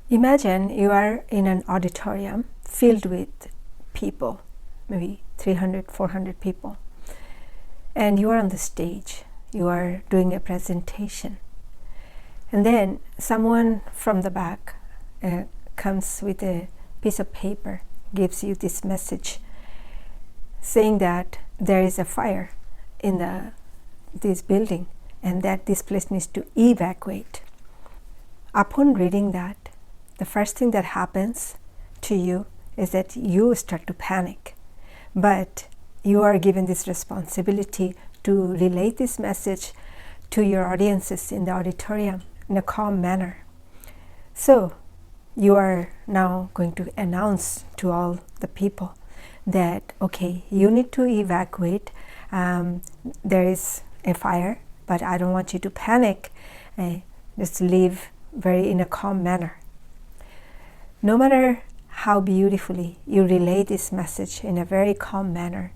Imagine you are in an auditorium filled with people, maybe 300, 400 people, and you are on the stage. You are doing a presentation. And then someone from the back comes with a piece of paper, gives you this message saying that there is a fire in this building and that this place needs to evacuate. Upon reading that, the first thing that happens to you is that you start to panic. But you are given this responsibility to relay this message to your audiences in the auditorium in a calm manner. So you are now going to announce to all the people that, okay, you need to evacuate. There is a fire, but I don't want you to panic. Just live very in a calm manner. No matter how beautifully you relay this message in a very calm manner,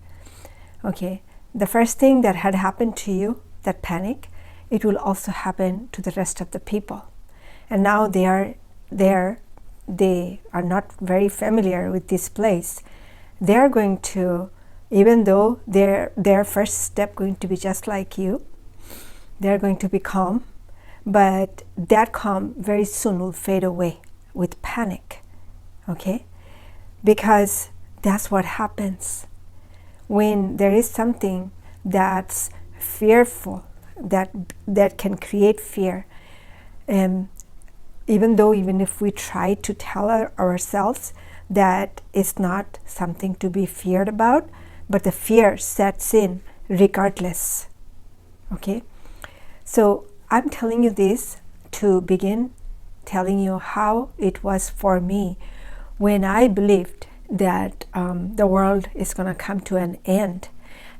okay, the first thing that had happened to you, that panic, it will also happen to the rest of the people. And now they are not very familiar with this place. They are going to, even though their first step going to be just like you, they're going to be calm, but that calm very soon will fade away with panic, okay? Because that's what happens when there is something that's fearful, that can create fear. Even if we try to tell ourselves that it's not something to be feared about, but the fear sets in regardless, okay? So I'm telling you this to begin telling you how it was for me when I believed that the world is going to come to an end,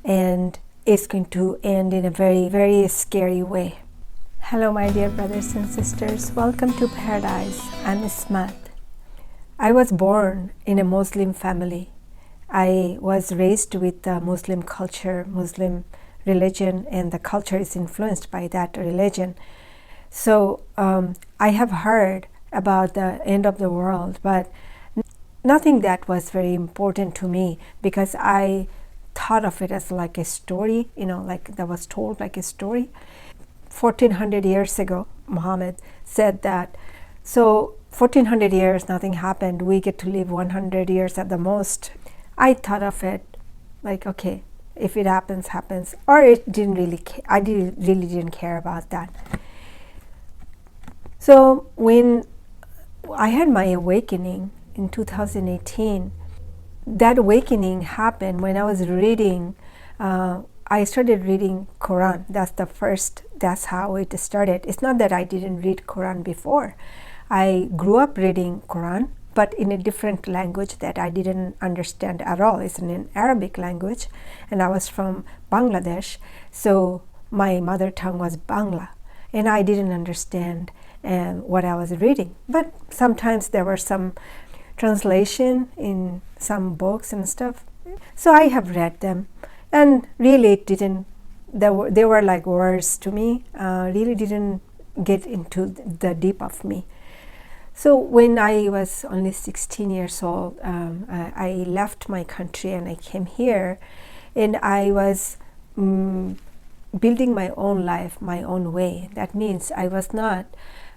and it's going to end in a very, very scary way. Hello, my dear brothers and sisters. Welcome to Paradise. I'm Ismat. I was born in a Muslim family. I was raised with the Muslim culture, Muslim religion, and the culture is influenced by that religion. So I have heard about the end of the world, but nothing that was very important to me, because I thought of it as like a story, like that was told like a story. 1400 years ago, Muhammad said that, so 1400 years, nothing happened. We get to live 100 years at the most. I thought of it like, okay, if it happens, happens. Or it didn't really, I really didn't care about that. So when I had my awakening in 2018, that awakening happened when I was reading, I started reading Quran. That's how it started. It's not that I didn't read Quran before. I grew up reading Quran, but in a different language that I didn't understand at all. It's in an Arabic language, and I was from Bangladesh, so my mother tongue was Bangla, and I didn't understand what I was reading. But sometimes there were some translation in some books and stuff, so I have read them, and really it didn't. They were like words to me. Really didn't get into the deep of me. So when I was only 16 years old, I left my country and I came here, and I was building my own life, my own way. That means I was not,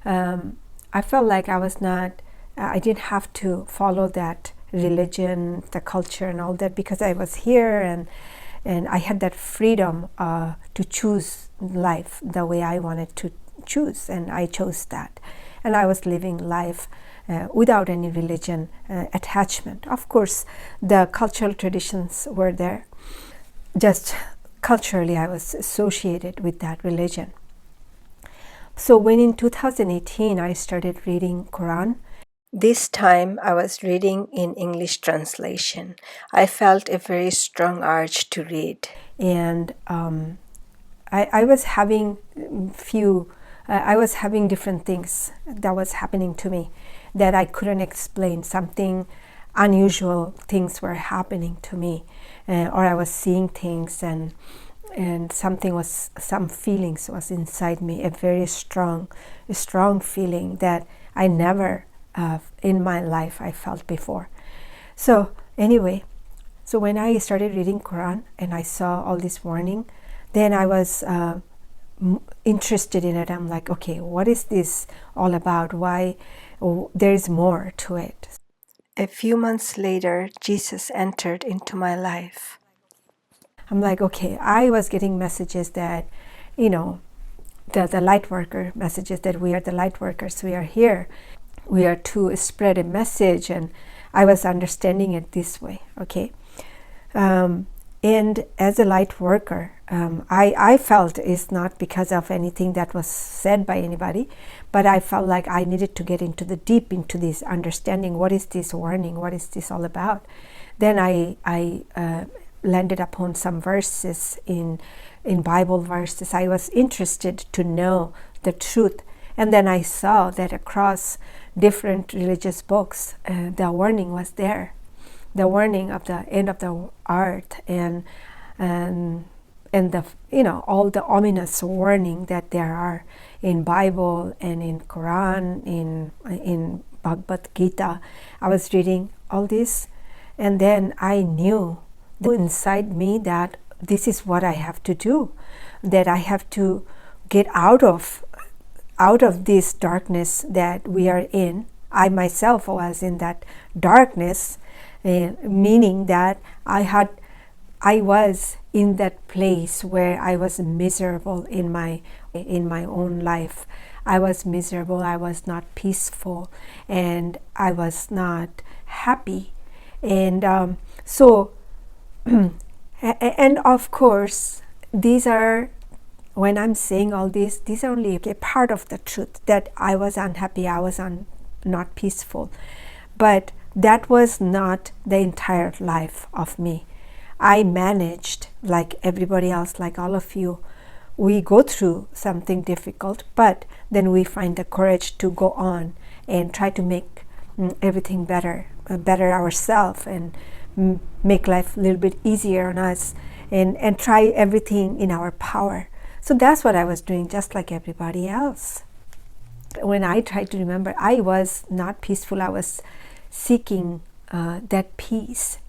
I felt like I was not, I didn't have to follow that religion, the culture and all that, because I was here, and I had that freedom to choose life the way I wanted to choose, and I chose that. And I was living life without any religion attachment. Of course, the cultural traditions were there. Just culturally, I was associated with that religion. So when in 2018, I started reading Quran, this time I was reading in English translation. I felt a very strong urge to read. And I was having I was having different things that was happening to me that I couldn't explain. Something unusual things were happening to me, or I was seeing things, and some feelings was inside me, a very strong feeling that I never in my life I felt before. So anyway, so when I started reading Quran and I saw all this warning, then I was interested in it. I'm like, okay, what is this all about? Why? There's more to it. A few months later, Jesus entered into my life. I'm like, okay, I was getting messages that, the light worker messages that we are the light workers, we are here, we are to spread a message, and I was understanding it this way, okay? And as a light worker, I felt it's not because of anything that was said by anybody, but I felt like I needed to get into this understanding. What is this warning? What is this all about? Then I landed upon some verses in Bible verses. I was interested to know the truth. And then I saw that across different religious books, the warning was there. The warning of the end of the earth and the all the ominous warning that there are in Bible and in Quran, in Bhagavad Gita. I was reading all this, and then I knew inside me that this is what I have to do, that I have to get out of this darkness that we are in. I myself was in that darkness, meaning that I was in that place where I was miserable in my own life. I was miserable, I was not peaceful, and I was not happy. And so and of course, these are, when I'm saying all this, these are only a part of the truth, that I was unhappy, I was not peaceful. But that was not the entire life of me. I managed, like everybody else, like all of you. We go through something difficult, but then we find the courage to go on and try to make everything better ourselves, and make life a little bit easier on us, and try everything in our power. So that's what I was doing, just like everybody else. When I tried to remember, I was not peaceful. I was seeking that peace.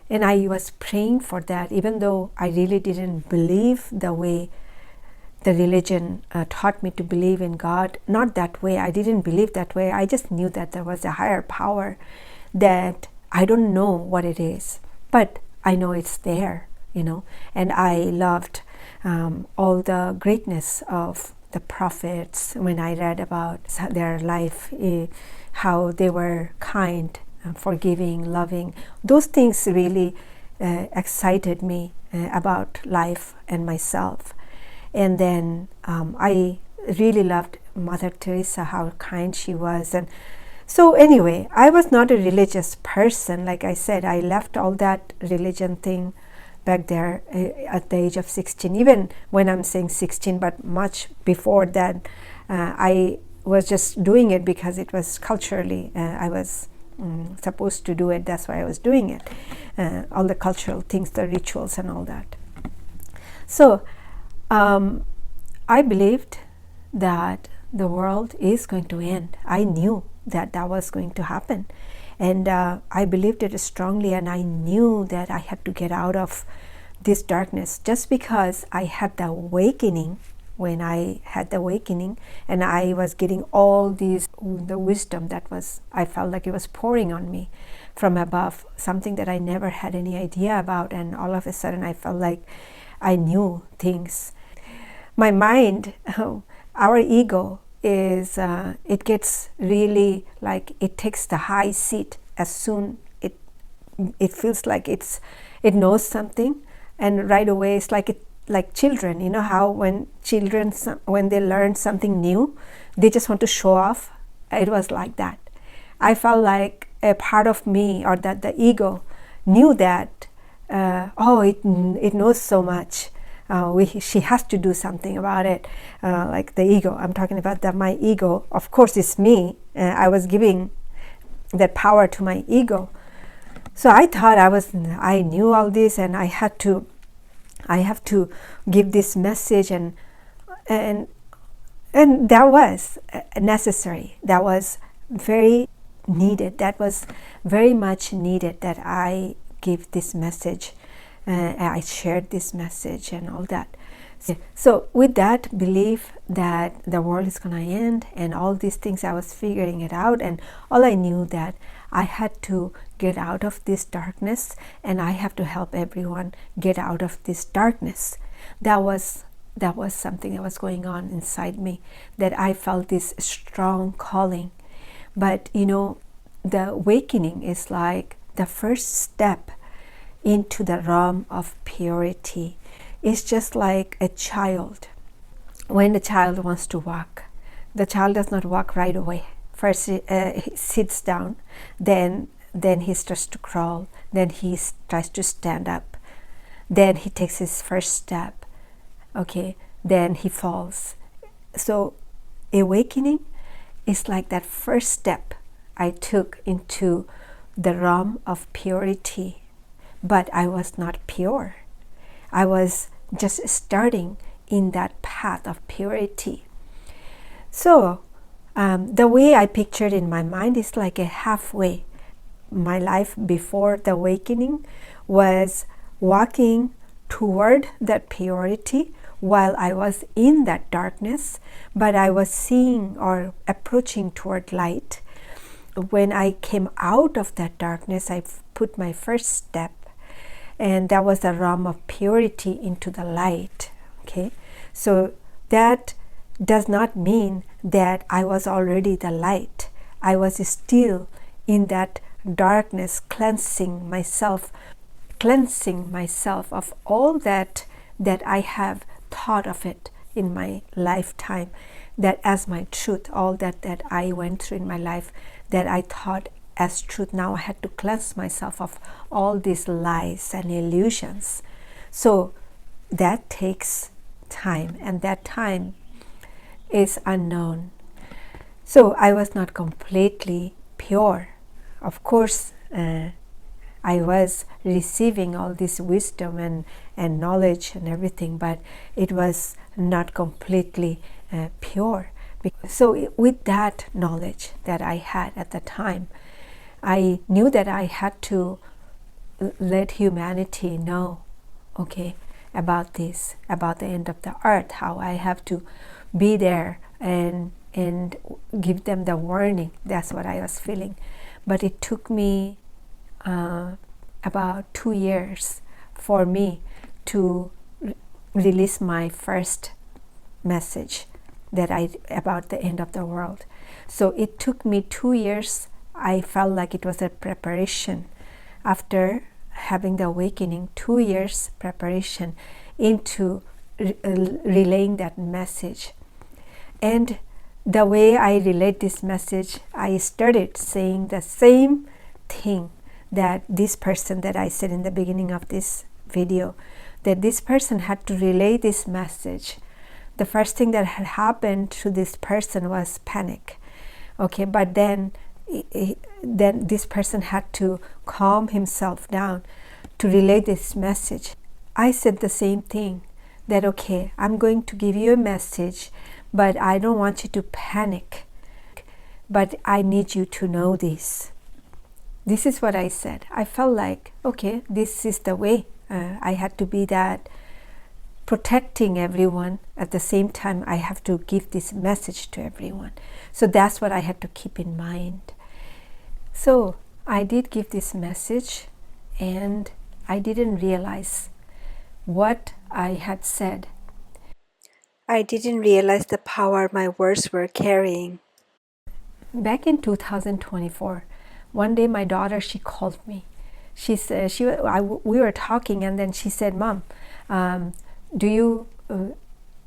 And I was praying for that, even though I really didn't believe the way the religion taught me to believe in God. Not that way. I didn't believe that way. I just knew that there was a higher power that I don't know what it is, but I know it's there, And I loved all the greatness of the prophets when I read about their life, how they were kind, forgiving, loving. Those things really excited me about life and myself. And then I really loved Mother Teresa, how kind she was. And so anyway, I was not a religious person. Like I said, I left all that religion thing back there at the age of 16. Even when I'm saying 16, but much before that, I was just doing it because it was culturally, I was supposed to do it. That's why I was doing it. All the cultural things, the rituals and all that. So I believed that the world is going to end. I knew that was going to happen. And I believed it strongly, and I knew that I had to get out of this darkness. Just because I had the awakening, when I had the awakening, and I was getting all the wisdom that I felt like it was pouring on me from above, something that I never had any idea about, and all of a sudden I felt like I knew things. My mind, our ego, it gets really like it takes the high seat as soon it feels like it knows something, and right away it's like children. How when children, when they learn something new, they just want to show off. It was like that. I felt like a part of me, or that the ego knew that it knows so much. She has to do something about it. Like the ego, I'm talking about that. My ego, of course, is me. I was giving that power to my ego. So I thought I knew all this, and I have to give this message, and that was necessary. That was very needed. That was very much needed, that I give this message, I shared this message and all that. So with that belief that the world is going to end and all these things, I was figuring it out, and all I knew that I had to get out of this darkness, and I have to help everyone get out of this darkness. That was something that was going on inside me, that I felt this strong calling. But the awakening is like the first step into the realm of purity. It's just like a child. When the child wants to walk, the child does not walk right away. First he sits down, then he starts to crawl, then he tries to stand up, then he takes his first step, okay, then he falls. So awakening is like that first step I took into the realm of purity. But I was not pure. I was just starting in that path of purity. So the way I pictured in my mind is like a halfway. My life before the awakening was walking toward that purity while I was in that darkness, but I was seeing or approaching toward light. When I came out of that darkness, I put my first step, and that was the realm of purity into the light. Okay, so that does not mean that I was already the light. I was still in that darkness, cleansing myself of all that I have thought of it in my lifetime, that as my truth, all that I went through in my life, that I thought as truth. Now I had to cleanse myself of all these lies and illusions. So that takes time, and that time is unknown. So I was not completely pure. Of course, I was receiving all this wisdom and knowledge and everything, but it was not completely pure. So with that knowledge that I had at the time, I knew that I had to let humanity know, okay, about this, about the end of the earth, how I have to be there and give them the warning. That's what I was feeling. But it took me about 2 years for me to release my first message about the end of the world. So it took me 2 years. I felt like it was a preparation after having the awakening, 2 years preparation into relaying that message. And the way I relayed this message, I started saying the same thing that this person that I said in the beginning of this video, that this person had to relay this message. The first thing that had happened to this person was panic. Okay, but then this person had to calm himself down to relay this message. I said the same thing, that okay, I'm going to give you a message, but I don't want you to panic, but I need you to know this. This is what I said. I felt like, okay, this is the way. I had to be that protecting everyone. At the same time, I have to give this message to everyone. So that's what I had to keep in mind. So I did give this message, and I didn't realize what I had said. I didn't realize the power my words were carrying. Back in 2024, one day my daughter, she called me. She said, we were talking, and then she said, "Mom, do you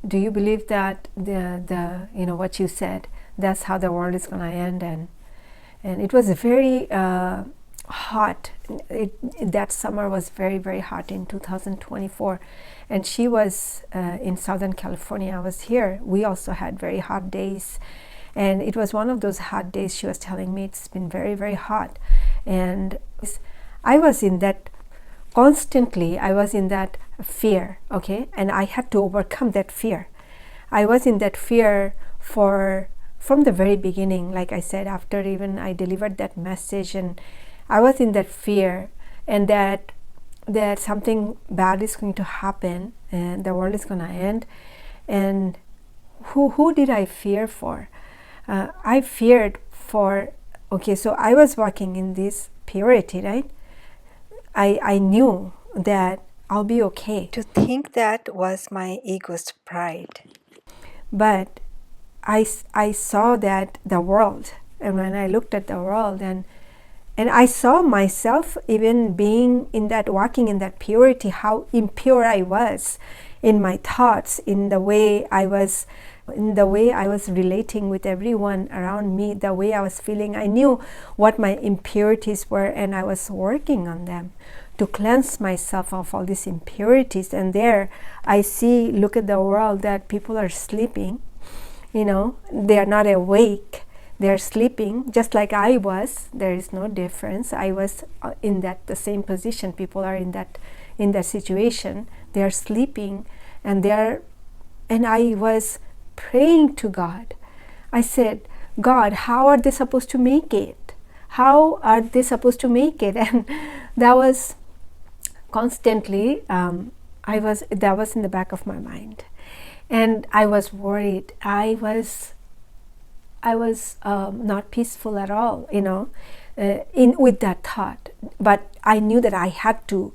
believe that the what you said, that's how the world is going to end?" And it was very hot. That summer was very, very hot in 2024, and she was in Southern California. I was here. We also had very hot days, and it was one of those hot days. She was telling me it's been very, very hot, and I was in that constantly. I was in that fear, okay, and I had to overcome that fear. I was in that fear for from the very beginning, like I said, after even I delivered that message, and I was in that fear, and that something bad is going to happen and the world is going to end. And who did I fear for? I feared for, okay, so I was walking in this purity, right? I knew that I'll be okay. To think that was my ego's pride. But I saw that the world, and when I looked at the world, and I saw myself even being in that, walking in that purity, how impure I was in my thoughts, in the way I was relating with everyone around me, the way I was feeling. I knew what my impurities were, and I was working on them to cleanse myself of all these impurities. And there I look at the world, that people are sleeping, they are not awake. They're sleeping just like I was. There is no difference. I was in the same position. People are in that situation. They are sleeping, and I was praying to God. I said, God, how are they supposed to make it? How are they supposed to make it? And that was constantly, that was in the back of my mind, and I was worried. I was not peaceful at all, with that thought. But I knew that I had to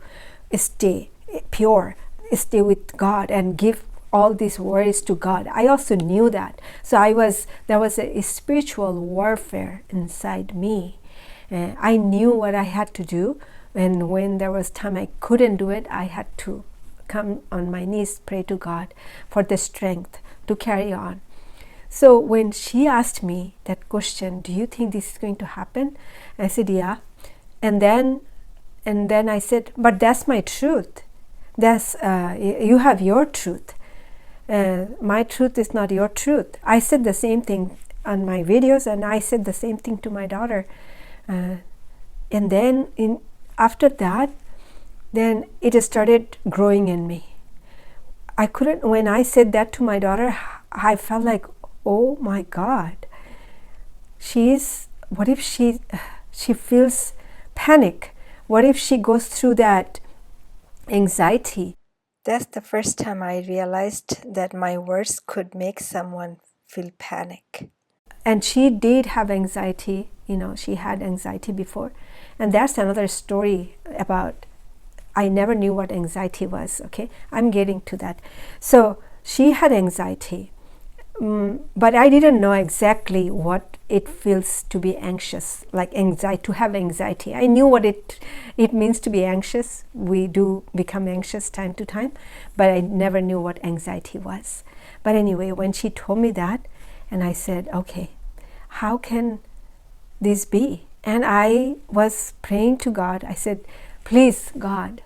stay pure, stay with God, and give all these worries to God. I also knew that. So there was a spiritual warfare inside me. I knew what I had to do, and when there was time I couldn't do it, I had to come on my knees, pray to God for the strength to carry on. So when she asked me that question, do you think this is going to happen? I said, yeah. And then I said, but that's my truth. You have your truth. My truth is not your truth. I said the same thing on my videos, and I said the same thing to my daughter. And then after that, then it started growing in me. When I said that to my daughter, I felt like, oh my God, what if she feels panic? What if she goes through that anxiety? That's the first time I realized that my words could make someone feel panic. And she did have anxiety, she had anxiety before. And that's another story about, I never knew what anxiety was, okay? I'm getting to that. So she had anxiety. But I didn't know exactly what it feels to be anxious, like anxiety, to have anxiety. I knew what it means to be anxious. We do become anxious time to time, but I never knew what anxiety was. But anyway, when she told me that, and I said, okay, how can this be? And I was praying to God. I said, please, God,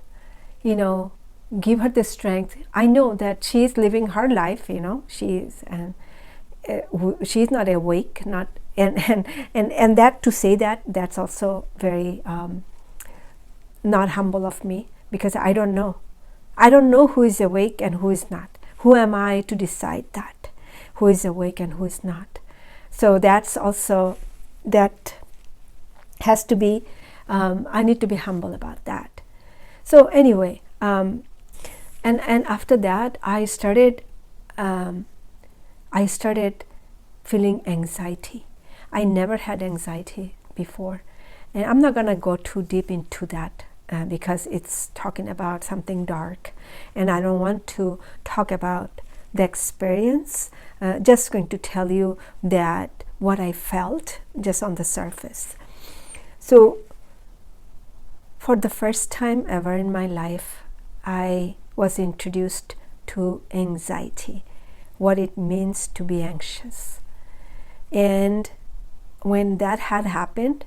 give her the strength. I know that she is living her life, she's not awake, and that, to say that's also very not humble of me, because I don't know who is awake and who is not. Who am I to decide that, who is awake and who is not? So that's also, that has to be, I need to be humble about that. So anyway, and after that, I started feeling anxiety. I never had anxiety before, and I'm not gonna go too deep into that because it's talking about something dark, and I don't want to talk about the experience. Just going to tell you that what I felt just on the surface. So for the first time ever in my life, I was introduced to anxiety, what it means to be anxious. And when that had happened,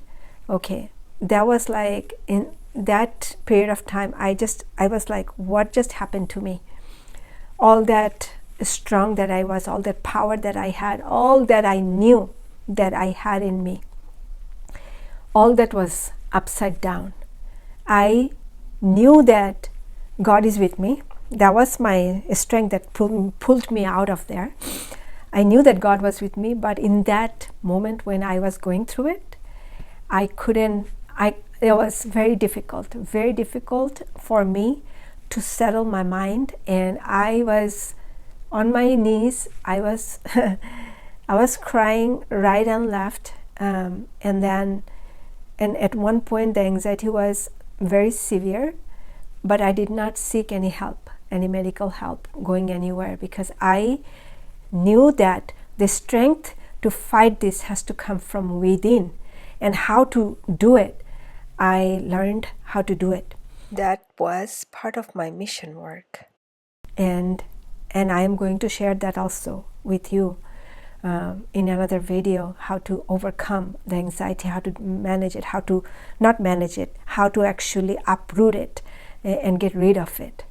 okay, that was like, in that period of time, I was like, what just happened to me? All that strong that I was, all that power that I had, all that I knew that I had in me, all that was upside down. I knew that God is with me. That was my strength that pulled me out of there. I knew that God was with me, but in that moment when I was going through it, it was very difficult for me to settle my mind. And I was on my knees. I was I was crying right and left, and at one point the anxiety was very severe, but I did not seek any help, any medical help, going anywhere, because I knew that the strength to fight this has to come from within. And how to do it, I learned how to do it. That was part of my mission work. And I am going to share that also with you in another video, how to overcome the anxiety, how to manage it, how to not manage it, how to actually uproot it and get rid of it.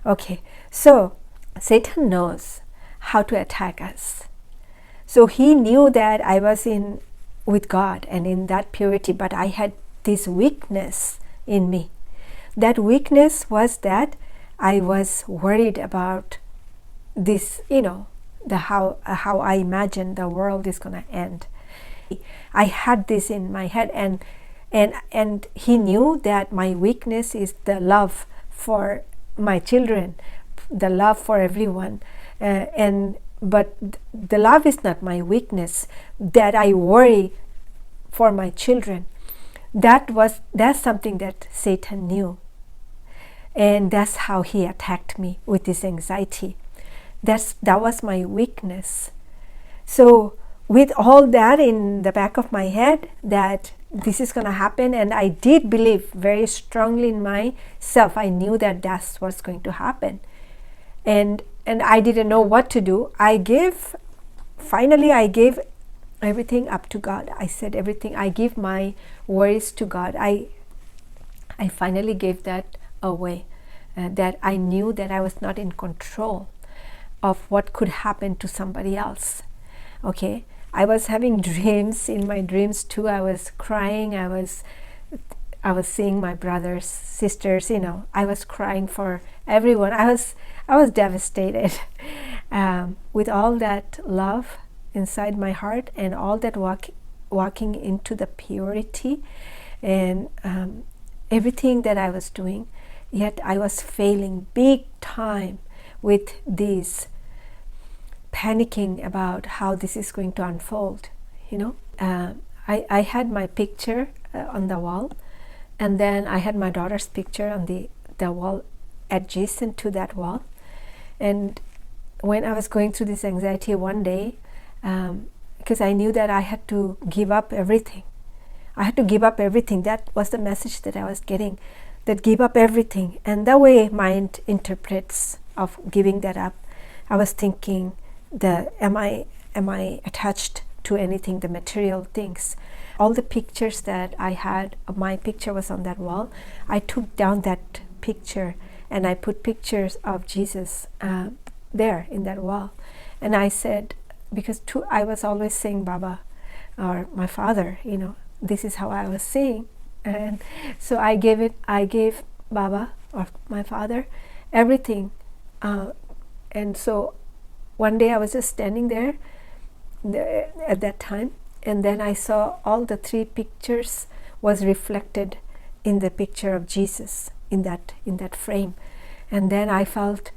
Okay, so Satan knows how to attack us. So he knew that I was with God and in that purity, but I had this weakness in me. That weakness was that I was worried about this, how I imagined the world is going to end. I had this in my head, and he knew that my weakness is the love for my children, the love for everyone, but the love is not my weakness, that I worry for my children. That's something that Satan knew. And that's how he attacked me with this anxiety. That was my weakness. So with all that in the back of my head, that this is going to happen, and I did believe very strongly in myself. I knew that that's what's going to happen. And I didn't know what to do. Finally I gave everything up to God. I said everything. I give my worries to God. I finally gave that away. That I knew that I was not in control of what could happen to somebody else. Okay, I was having dreams. In my dreams too, I was crying. I was seeing my brothers, sisters. I was crying for everyone. I was devastated with all that love inside my heart, and all that walking into the purity, and everything that I was doing. Yet I was failing big time with this, panicking about how this is going to unfold. I had my picture on the wall, and then I had my daughter's picture on the wall adjacent to that wall. And when I was going through this anxiety one day, because I knew that I had to give up everything. That was the message that I was getting, that give up everything. And the way mind interprets of giving that up, I was thinking, am I attached to anything, the material things? All the pictures that I had, my picture was on that wall. I took down that picture and I put pictures of Jesus there in that wall. And I said, because I was always saying Baba or my father, this is how I was saying. And so I gave Baba or my father everything. And so one day I was just standing there at that time, and then I saw all the three pictures was reflected in the picture of Jesus in that frame. And then I felt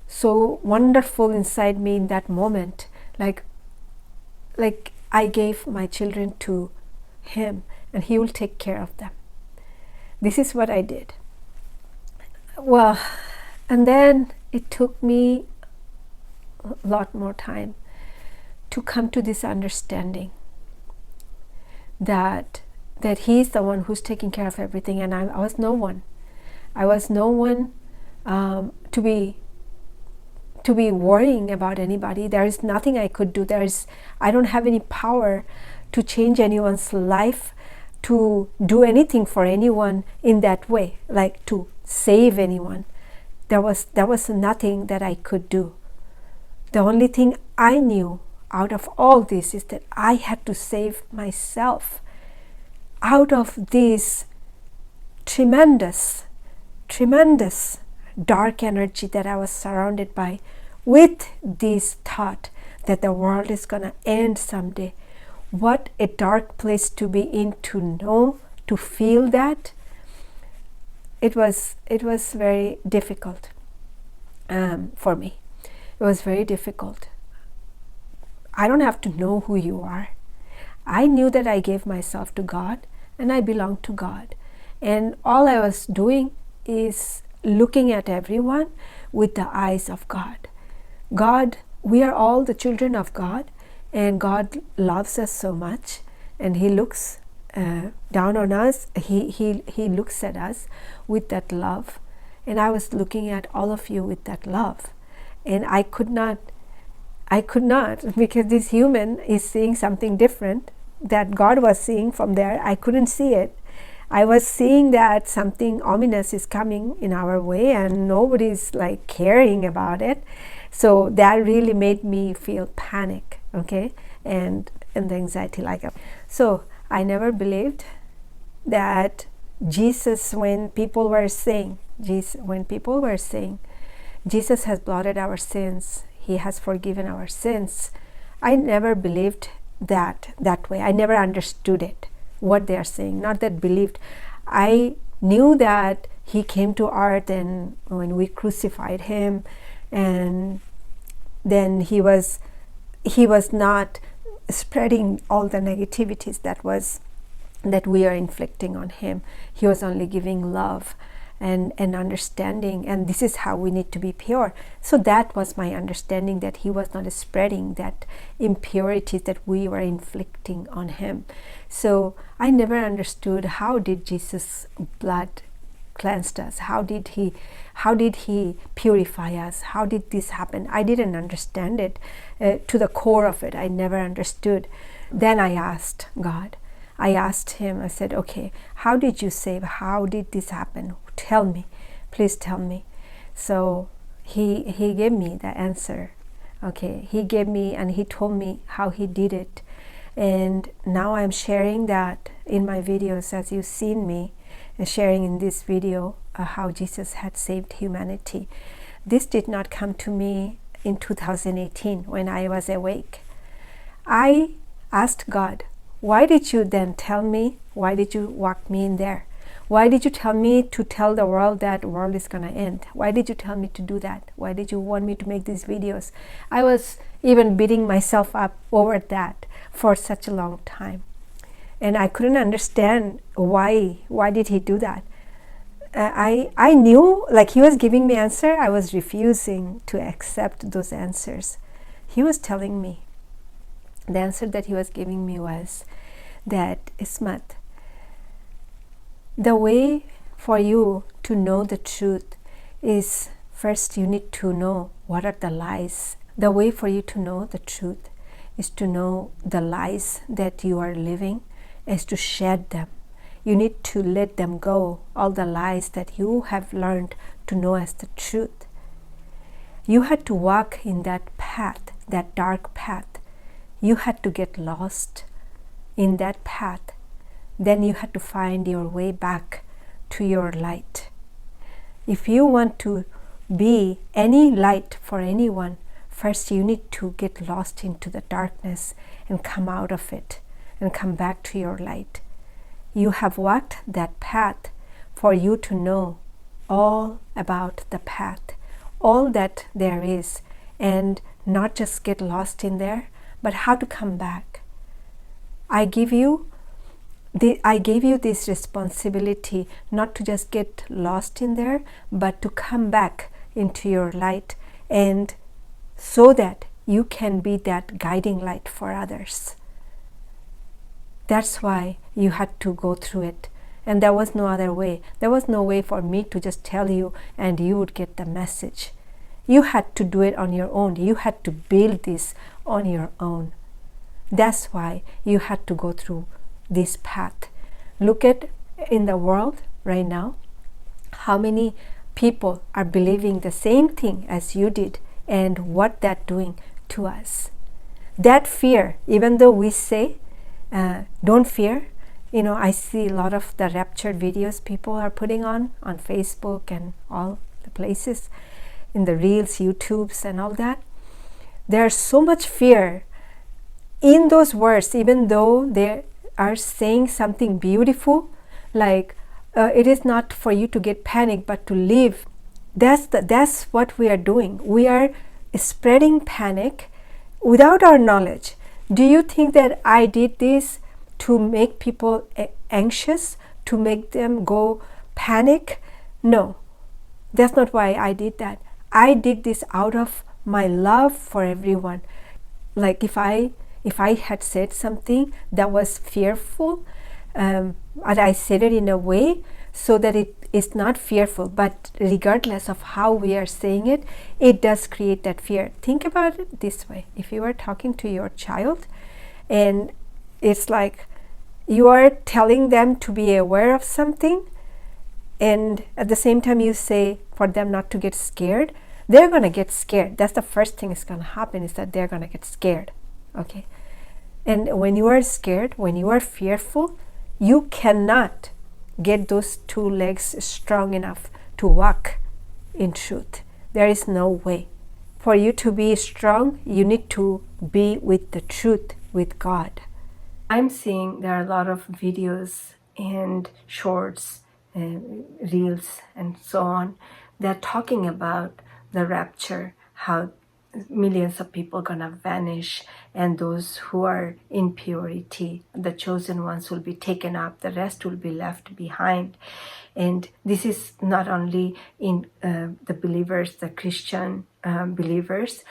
so wonderful inside me in that moment, like I gave my children to him and he will take care of them. This is what I did. Well, and then it took me a lot more time to come to this understanding that he's the one who's taking care of everything, and I was no one. I was no one to be worrying about anybody. There is nothing I could do. I don't have any power to change anyone's life, to do anything for anyone in that way, like to save anyone. There was nothing that I could do. The only thing I knew out of all this is that I had to save myself out of this tremendous dark energy that I was surrounded by, with this thought that the world is going to end someday. What a dark place to be in, to know, to feel that. It was very difficult for me. It was very difficult. I don't have to know who you are. I knew that I gave myself to God and I belonged to God. And all I was doing is looking at everyone with the eyes of God. God, we are all the children of God, and God loves us so much, and He looks down on us. He looks at us with that love. And I was looking at all of you with that love. And I could not, because this human is seeing something different that God was seeing from there. I couldn't see it. I was seeing that something ominous is coming in our way and nobody's like caring about it. So that really made me feel panic, okay, and the anxiety like that. So I never believed that Jesus, when people were saying Jesus has blotted our sins, He has forgiven our sins, I never believed that way. I never understood it, what they are saying. Not that believed. I knew that He came to earth, and when we crucified Him, and then He was not spreading all the negativities that we are inflicting on Him. He was only giving love and understanding, and this is how we need to be pure. So that was my understanding, that He was not spreading that impurities that we were inflicting on Him. So I never understood, how did Jesus' blood cleanse us? How did he purify us? How did this happen? I didn't understand it to the core of it. I never understood. Then I asked God. I asked Him, I said, okay, how did you save? How did this happen? Tell me, please tell me. So he gave me the answer. Okay, He gave me, and He told me how He did it. And now I'm sharing that in my videos, as you've seen me sharing in this video how Jesus had saved humanity. This did not come to me in 2018 when I was awake. I asked God, why did you then tell me? Why did you walk me in there? Why did you tell me to tell the world that the world is going to end? Why did you tell me to do that? Why did you want me to make these videos? I was even beating myself up over that for such a long time. And I couldn't understand why did He do that. I knew, like, He was giving me answer. I was refusing to accept those answers. He was telling me, the answer that He was giving me was that, Ismat, the way for you to know the truth is, first you need to know what are the lies. The way for you to know the truth is to know the lies that you are living, is to shed them. You need to let them go, all the lies that you have learned to know as the truth. You had to walk in that path, that dark path. You had to get lost in that path. Then you had to find your way back to your light. If you want to be any light for anyone, first you need to get lost into the darkness and come out of it and come back to your light. You have walked that path for you to know all about the path, all that there is, and not just get lost in there, but how to come back. I gave you this responsibility, not to just get lost in there, but to come back into your light, and so that you can be that guiding light for others. That's why you had to go through it. And there was no other way. There was no way for me to just tell you and you would get the message. You had to do it on your own. You had to build this on your own. That's why you had to go through this path. Look at in the world right now, how many people are believing the same thing as you did, and what that's doing to us. That fear, even though we say, don't fear, I see a lot of the raptured videos people are putting on Facebook and all the places, in the Reels, YouTubes and all that. There's so much fear in those words, even though they are saying something beautiful, like it is not for you to get panic, but to live. That's what we are doing. We are spreading panic without our knowledge. Do you think that I did this to make people anxious, to make them go panic? No, that's not why I did that. I did this out of my love for everyone. Like if I had said something that was fearful, and I said it in a way so that it is not fearful, but regardless of how we are saying it, it does create that fear. Think about it this way. If you are talking to your child and it's like you are telling them to be aware of something, and at the same time you say for them not to get scared, they're going to get scared. That's the first thing that's going to happen, is that they're going to get scared. Okay? And when you are scared, when you are fearful, you cannot get those two legs strong enough to walk in truth. There is no way. For you to be strong, you need to be with the truth, with God. I'm seeing there are a lot of videos and shorts and reels and so on that are talking about the rapture, how millions of people are going to vanish, and those who are in purity, the chosen ones, will be taken up, the rest will be left behind. And this is not only in the believers, the Christian believers.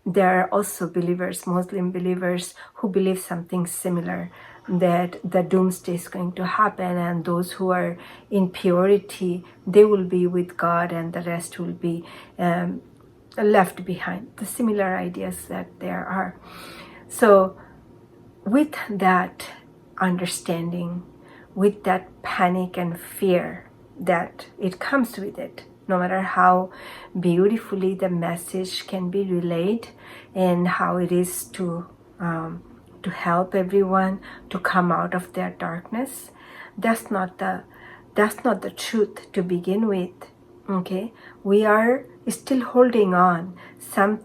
There are also believers, Muslim believers, who believe something similar, that the doomsday is going to happen, and those who are in purity, they will be with God, and the rest will be left behind. The similar ideas that there are. So with that understanding, with that panic and fear that it comes with it, no matter how beautifully the message can be relayed and how it is to help everyone to come out of their darkness, that's not the truth to begin with. Okay, we are still holding on some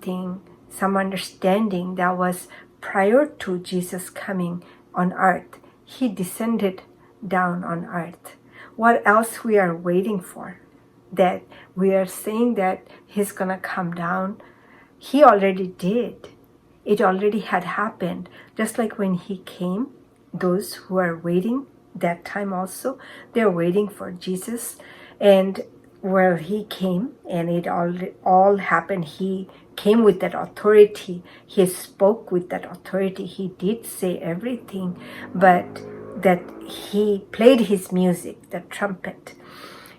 understanding that was prior to Jesus coming on earth. He descended down on earth. What else we are waiting for? That we are saying that he's gonna come down. He already did. It already had happened. Just like when he came, those who are waiting that time also, they're waiting for Jesus. And well, he came and it all happened. He came with that authority. He spoke with that authority. He did say everything, but that he played his music, the trumpet.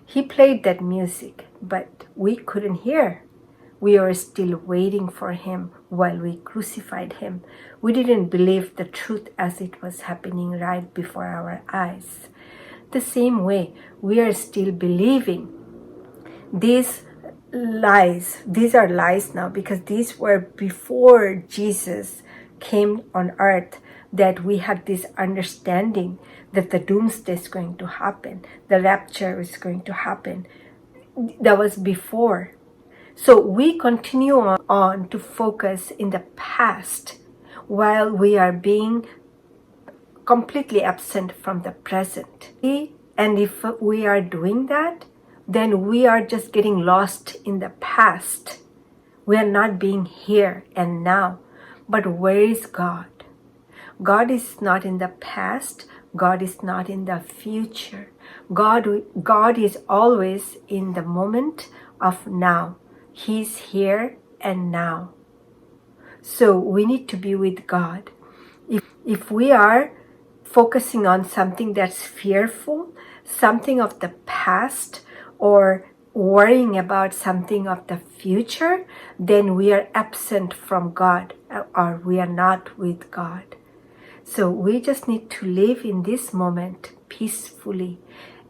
He played that music, but we couldn't hear. We are still waiting for him while we crucified him. We didn't believe the truth as it was happening right before our eyes. The same way, we are still believing these lies. These are lies now, because these were before Jesus came on earth, that we had this understanding that the doomsday is going to happen, the rapture is going to happen. That was before. So we continue on to focus in the past while we are being completely absent from the present. And if we are doing that, then we are just getting lost in the past. We are not being here and now. But where is God? God is not in the past. God is not in the future. God is always in the moment of now. He's here and now. So we need to be with God. If we are focusing on something that's fearful, something of the past, or worrying about something of the future, then we are absent from God, or we are not with God. So we just need to live in this moment peacefully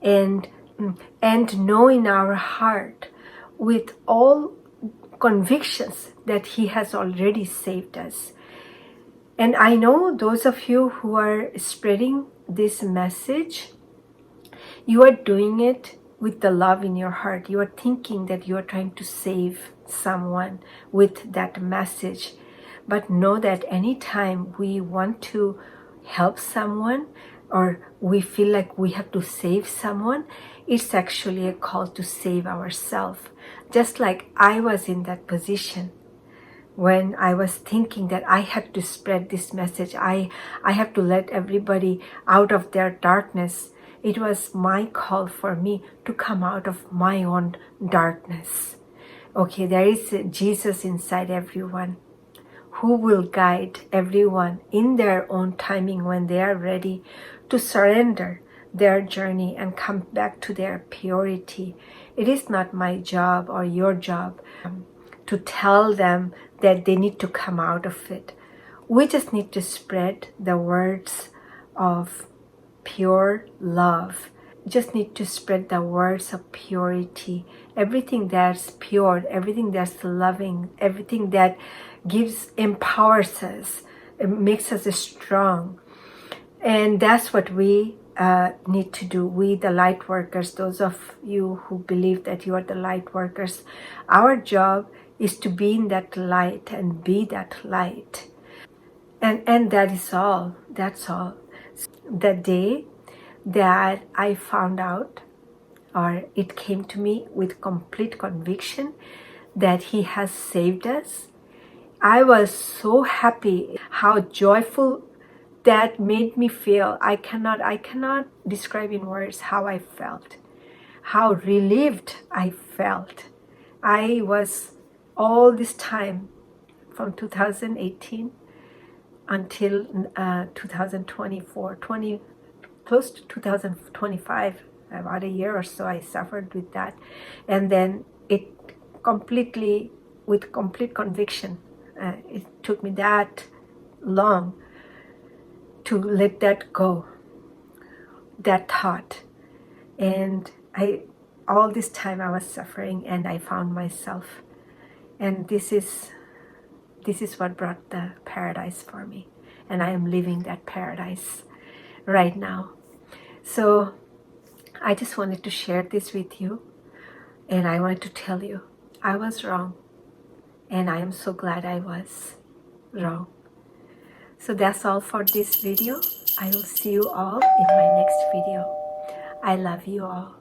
and know in our heart with all convictions that he has already saved us. And I know those of you who are spreading this message, you are doing it with the love in your heart. You are thinking that you are trying to save someone with that message. But know that anytime we want to help someone or we feel like we have to save someone, it's actually a call to save ourselves. Just like I was in that position when I was thinking that I had to spread this message, I have to let everybody out of their darkness. It was my call for me to come out of my own darkness. Okay, there is Jesus inside everyone who will guide everyone in their own timing when they are ready to surrender their journey and come back to their purity. It is not my job or your job to tell them that they need to come out of it. We just need to spread the words of pure love. Just need to spread the words of purity. Everything that's pure, everything that's loving, everything that empowers us, it makes us strong. And that's what we need to do. We, the light workers, those of you who believe that you are the light workers, our job is to be in that light and be that light. And that is all. That's all. The day that I found out, or it came to me with complete conviction that He has saved us, I was so happy, how joyful that made me feel. I cannot describe in words how I felt, how relieved I felt. I was all this time from 2018 until 2024, close to 2025, about a year or so I suffered with that. And then it completely, with complete conviction, it took me that long to let that go, that thought. And all this time I was suffering, and I found myself. And this is what brought the paradise for me. And I am living that paradise right now. So I just wanted to share this with you. And I wanted to tell you, I was wrong. And I am so glad I was wrong. So that's all for this video. I will see you all in my next video. I love you all.